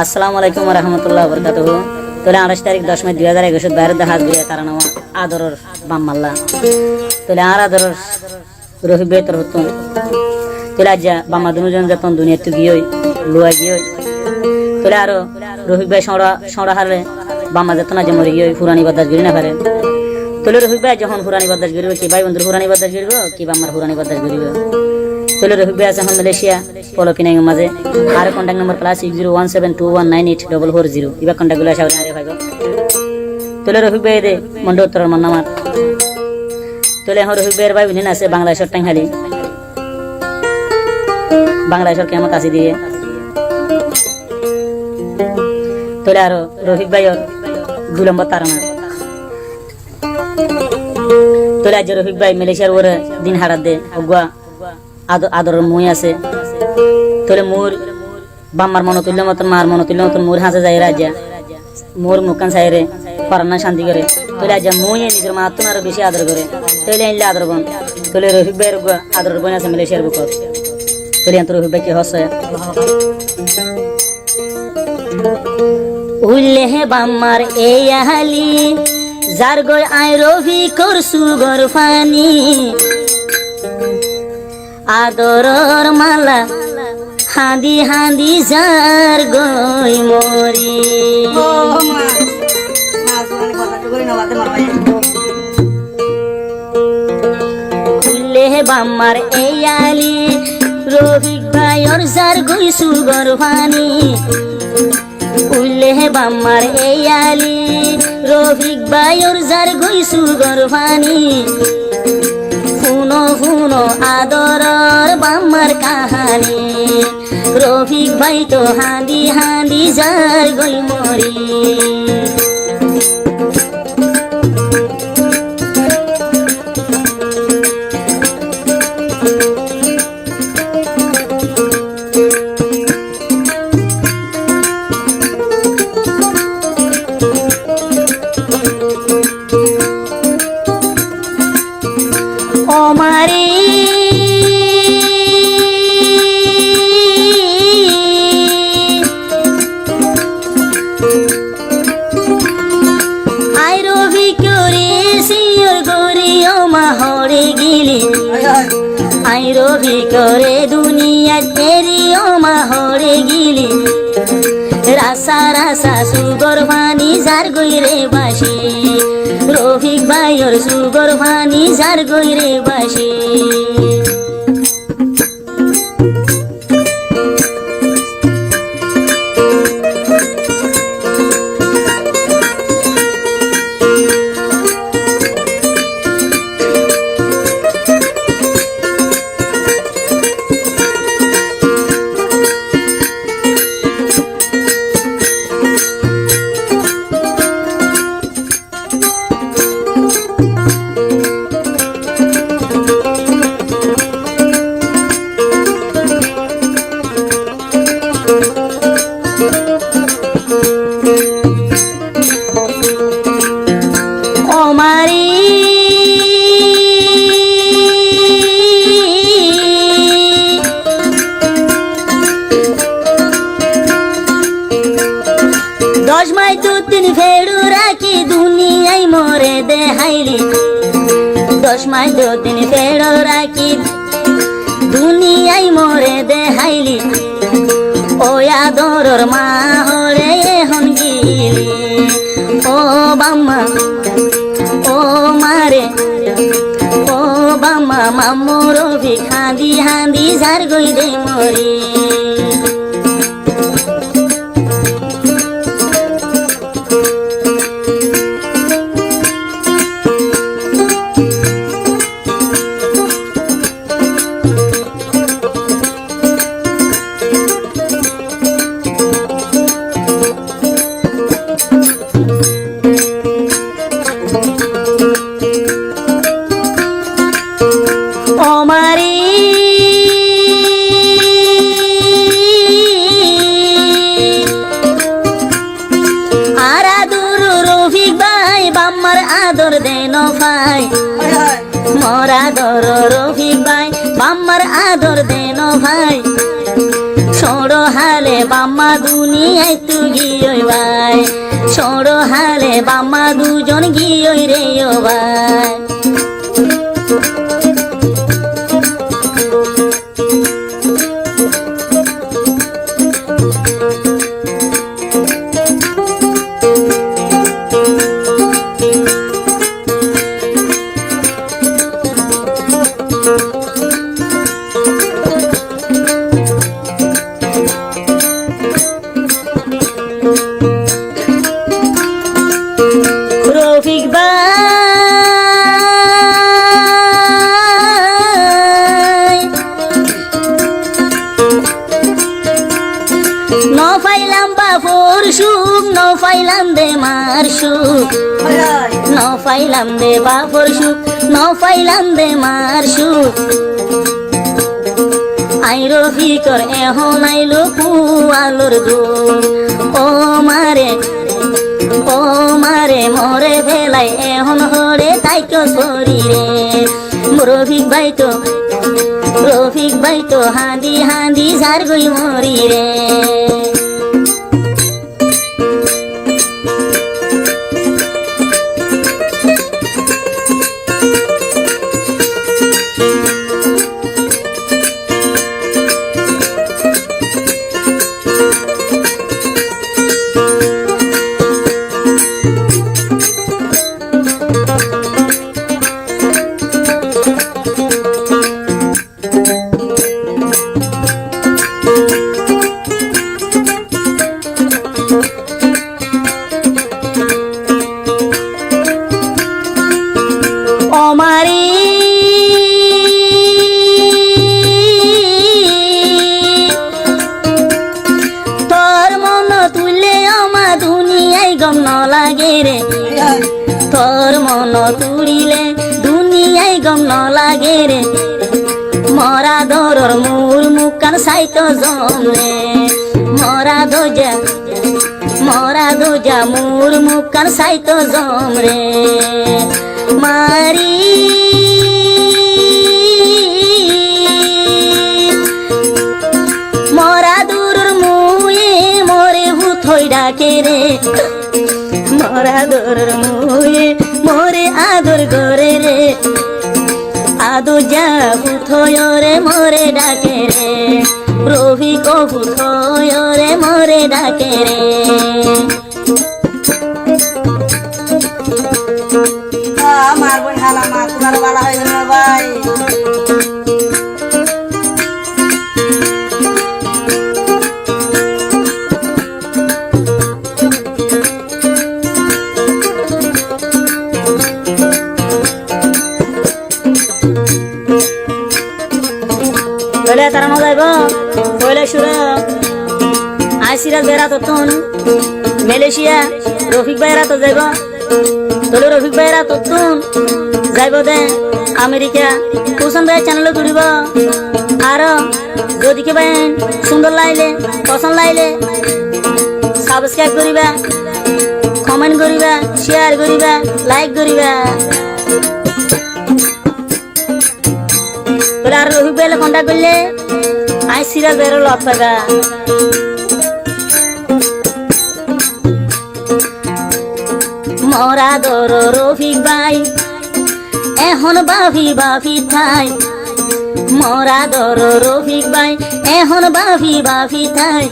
আসসালামু আলাইকুম ওয়া রাহমাতুল্লাহি ওয়া বারাকাতুহু। তোলে 28 তারিখ 10 মে 2021 বাইরে দেখাজ বিয়ে কারণ আদরর বাম্মাল্লা তোলে আর আদরর রহি বেতর হতুন তোলে আজ বাম্মা দুজন যতন দুনিয়া তু গিয়ই লুয়া গিয়ই তোলে আর রহি বে সড়া হারে বাম্মা যতন আজ মরি গিয়ই ফুরানি বাদাস গিরি না পারে তোলে রহি বে যখন ফুরানি বাদাস গিরিব কি ভাই বন্ধু ফুরানি বাদাস গিরিব কি বাম্মার ফুরানি বাদাস গিরিব তোলে রহি বে আছে এখন মালয়েশিয়া পলো কিনাই মাঝে আর কন্টাক্ট নাম্বার +601721984440 ইবা কন্টাক্ট গুলো সাউরি আরে ভাইগো তোলে রহি বে দে মন্ড উত্তর মন্নামার তোলে এখন রহি বের ভাই বিন আছে বাংলাদেশের টাঙ্গালি বাংলাদেশের কেমন কাছে দিয়ে তোলে আর রহি ভাইয়ের 2 নম্বর তারানা তোলে আজ রহি ভাই মালয়েশিয়ার ওরে দিন হারাত দে অগুয়া আদর মুই আছে তোলে মোর বাম্মার মন তুল্য মতন মার মন তুল্য মতন মোর হাসে যায় রাজা মোর মুখান সাইরে পরানা শান্তি করে তোলে আজ মুই নিজের মা তুন আরো বেশি আদর করে তোলে আইলে আদর বন তোলে রফিক ভাইয়ের আদর বোন আছে মালয়েশিয়ার বুকত তোলে আন্ত রফিক ভাই কি হসে উল্লে হে বাম্মার এই আহালি যার গর আই রফি করছু গর ফানি আদরর মালা হাঁদি হাঁদি যার গই মরি খুললে বাম্মার এই আলি রফিক ভাইয়ের যার গই সুগর ফানি খুললে বাম্মার এই আলি রফিক ভাইয়ের যার গই সুগর ফানি ফুনো ফুনো আদরর বাম্মার কাহানি রফিক ভাই তো হাঁদি হাঁদি যার গই মরি ওমারে আই রবি করে সিয়র গরি ওমা হরে গিলি আই রবি করে দুনিয়া তেরি ওমা হরে গিলি রাসা রাসা সুগর ভানি যার গইরে বাসি রফিক ভাইয়ের সুগর ভানি যার গইরে বাসি ওমারি দশ মাই দু তিন ফেড়ু রাখি দুনিয়াই মরে দেহাইলি 10 মাই দু তিন ফেড়ু রাখি দুনিয়াই মরে দেহাইলি ও আদরর মা হরে হন গিলি ও বাম্মা ও মারে ও বাম্মা মামু রফিক হাঁদি হাঁদি যার গই দে মরি ওমারি আর আদর রফিক ভাই বাম্মার আদর দেন ভাই মোর আদর রফিক ভাই বাম্মার আদর দেন ভাই ছোড় হালে বাম্মা দুনিয়ায় তু গিয়ে ভাই সড়ো হালে বাম্মা দুজন গিয়ে রে ও ভাই রফিক ভাই ন পাইলাম বাপর সুখ ন পাইলাম দে মার সুখ ন পাইলাম দে বাপর সুখ ন পাইলাম দে মার সুখ আই রফিকর এখন আইলো কুয়ালোর দুঃখ ও মারে মরে ফেলাই এখন হরে তাইতো শরীরে রফিক ভাই তো হাঁদি হাঁদি ঝার গই মরি রে আমারি তোর মন তুলে আমা দুনিয়ায় গম ন লাগে রে তোর মন তুলিলে দুনিয়ায় গম ন লাগে রে মরা দরর মূল মুখান সাইতো জমলে মরা দোজা মূল মুখান সাইতো জমরে মারি মরা দূরর মুয়ে মরে ভূতই ডাকে রে মরা দূরর মুয়ে মরে আদর করে রে আদো যা ভূতয় রে মরে ডাকে রে রফিক ভূতয় রে মরে ডাকে রে আমার বোন হালা মা তোমার বালা হয়ে গেল ভাই বলে তারা ন যাইব কইলে সুর আই সিরাজ বেড়া তখন মালয়েশিয়া রফিক ভাইরা তো যাইব তোলে রফিক ভাইরা তখন যাইব দে আমেরিকা কুসন ভাই চ্যানেল জুড়িব আর যদি কে ভাই সুন্দর লাইলে পছন্দ লাইলে সাবস্ক্রাইব করিবা কমেন্ট করিবা শেয়ার করিবা লাইক করিবা তোলে আর রফিক ভাইলে কন্টাক্ট করলে আই সিরাজ ভাইয়ের লগ পাইবা মরা দর রফিক ভাই এখন বাফি থাই মরা দর রফিক ভাই এখন বাফি থাই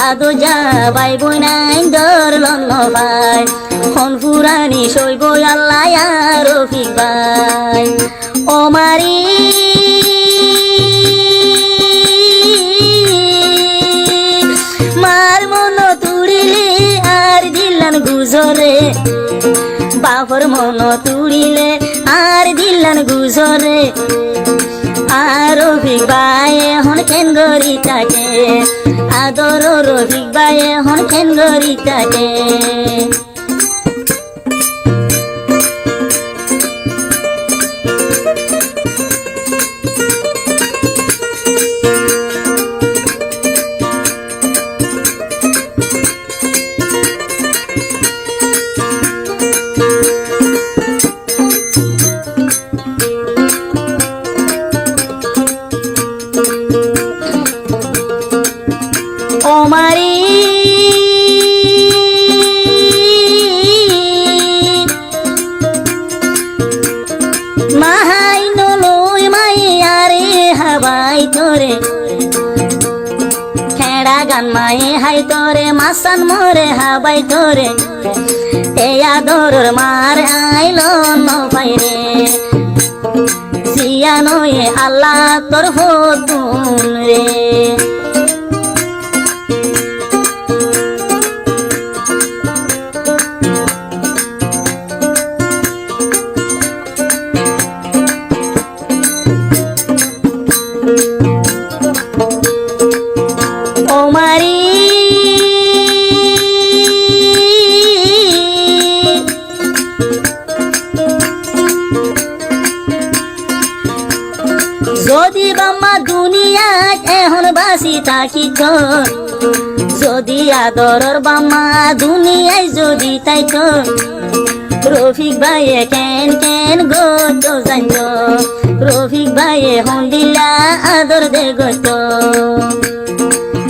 আদো যা বাই বই নাই দর লন্ন ভাই হন পুরানি সইব আল্লাহ রফিক ভাই ও মারি মার মন তুড়িলে আর দিলান গুজরে বাপর মন তুড়িলে আর দিলান গুজরে আর রফিক ভাই এখন কেন গরি থাকে আদর রফিক ভাই এখন কেন গরি থাকে মাহাই নলই মাইয়ারে হাবাই তোরে খেড়া গান মায়ে হাই তোরে মাসান মোরে হাবাই তোরে এয়া দরর মার আইলো নপাইরে জিয়া নয়ে আল্লাহ তোর হতুন রে ও মারি যদি বাম্মা দুনিয়াত এখন বাসি থাকি তো যদি আদরর বাম্মা দুনিয়ায় যদি তাই তো রফিক ভাইয়ে কেন কেন গো তো জানতো রফিক ভাইয়ে হন দিলা আদর দে গো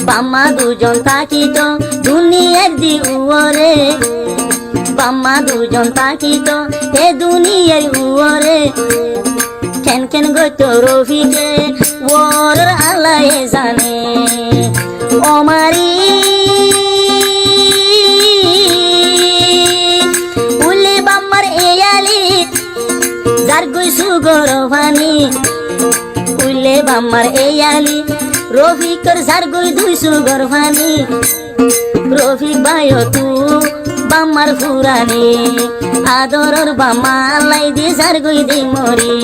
বাম্মা দুজন থাকিত দুনিয়ার দি উরে বাম্মা দুজন থাকিত হে দুনিয়ার উরে কেন কেন গতো রফিকে ওর আল্লাহ জানে ও মারি উলে বাম্মার এয়ালি যার গইসু গরভানি উলে বাম্মার এয়ালি রফিকর যার গই দুইসু গরভানি রফিক ভাই তু বাম্মার ফুরানি আদরর বাম্মা লাই দি যার গই দে মরি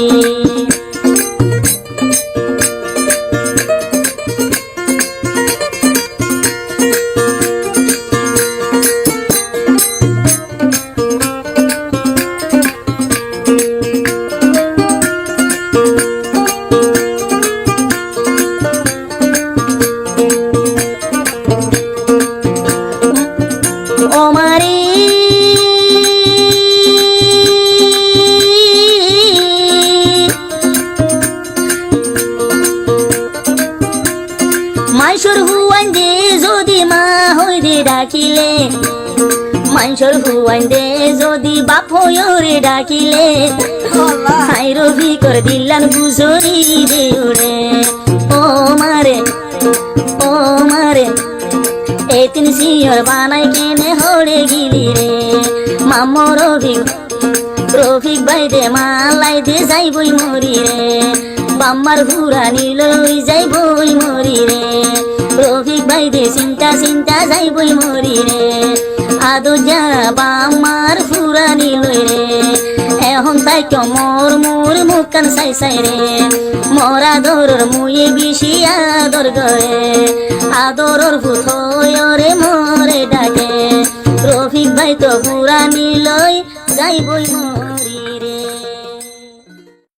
ও মারি মাইশর হুয়ান দে যদি মা হইরে ডাকিলে মাইশর হুয়ান দে যদি বাপ হইরে ডাকিলে হাই রবি কর দিলান গুজরি রে ওরে ও মারে ও মারে এতিন সিয়র বানাই কেনে হড়ে গিলি রে মামো রফিক ভাই দে মালাই দে যাইবই মরি রে বাম্মার হুরানি লই যাইবই মরি রে রফিক ভাই দে চিন্তা চিন্তা যাইবই মরি রে আদো যা বাম্মার হুরানি লই রে এখন তাই মোর মোর মুখান চাই চাই রে মোর আদরর মুয়ে বেশি আদর গয়ে আদরর ফুথরে মরে ডাকে রফিক ভাই তো পুরানি লই যাইবই মরি।